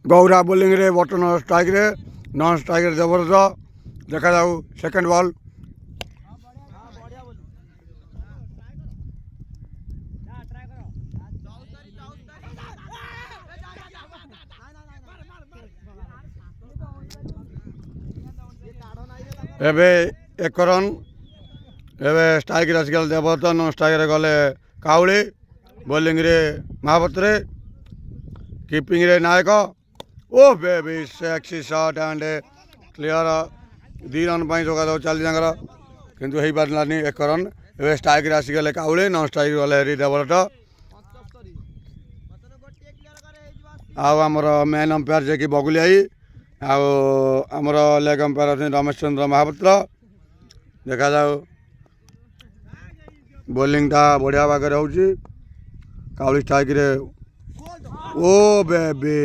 Gaura bowling रे button strike रे non strike रे जबरदस्त देखा जाऊ सेकंड बॉल एबे एक रन एबे स्ट्राइक रे आसिगल जबरदस्त नॉन स्ट्राइक रे गले काउली बोलिंग रे महापात्रे कीपिंग रे नायक oh baby sexy shot and clear 2 रन जोगा दो चली किंतु हो पारानी 1 रन ए स्ट्राइक रे आसिगले काउली नॉन स्ट्राइक गले हेरी देवलट आमर मेन अंपायर जे कि बगुली आई आमर लेग अंपायर अच्छे रमेश चंद्र महापात्र देखा जाओ बोलिंग टा बढ़िया भाग काउली स्ट्राइक रे ओ बेबी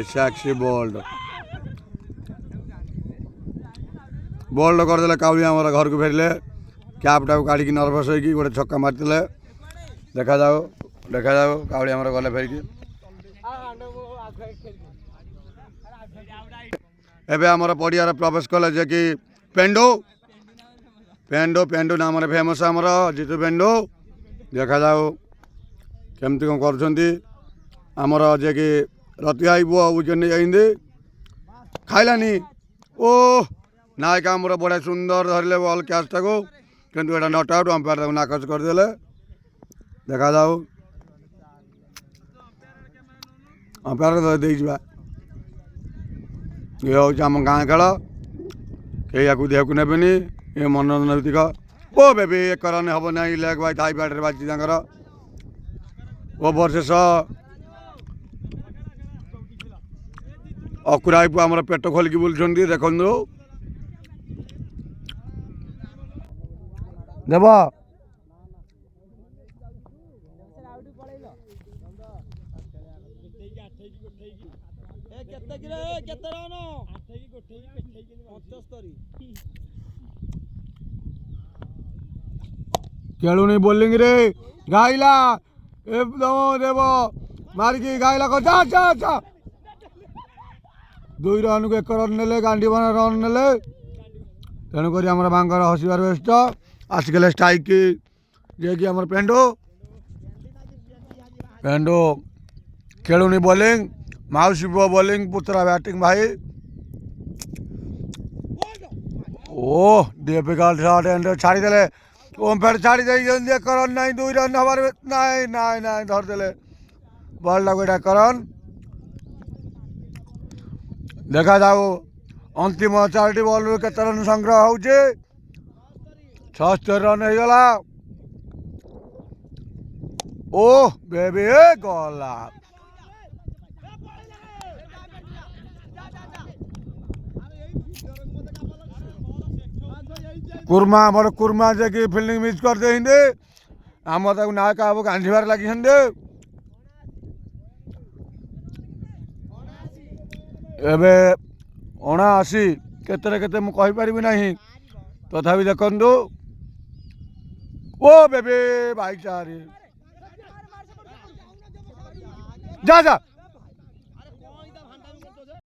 सेक्सी बोल्ड करदे काउली आम घर को फेरले कैपटा को काढ़ी नर्भस होगी गोटे छक्का मारते देखा जाओ काउली आम गले फेरिकी एबे आमर पड़ियार प्रवेश कले जे कि पेंडो पेंडो पेंडो नाम फेमस आमर जीतू पेंडो देखा जाओ केमती कौन कर आमर जे कि रतिहाई पुआ विकेट नहीं जाइंदे खाइलानी ओ नायक आमर बढ़िया सुंदर धरले बॉल कैचटा को किंतु एटा नट आउट अंपायर नाकच करदे देखा जाओ अंपायर दे ये हूँ आम गाँ खेल कई या देह को नेबेनि ये मनोरंजन भित्तिक ओ बेबी 1 रन हम ना लेग बाई थाई बैटर बाजी ओभर शेष अकुराई पु आम पेट खोलिकी बुलुं देखु देव खेलुनी बोलिंग रे गाइला एकदम देव मारिकी गाइला को जा जा जा 2 रन को 1 रन ने गांधी बना रन ने तेणुक आम बांगर हसबार बेस्ट आसिकले स्ट्राइक जे कि आम पेंडो पेंडो खेलुनी बोलिंग माउसी पुआ बोलिंग पुत्रा बैटिंग भाई ओ डिफिकल्ट शॉट एंड छाड़ीदे ओमफेड छाड़ी 1 रन ना 2 रन हमारे ना धरदे बल टा 1 रन देखा जाओ अंतिम 4टी बॉल के रन संग्रह हो 76 रन हो गला ओ बेबी गला कुर्मा बड़ कुर्मा जे कि फील्डिंग मिस कर दे आम तक नायक अब गांधीबार लगी एबे 79 केते मुझे ना तथापि देखु ओ बेबी भाईचारे जा जा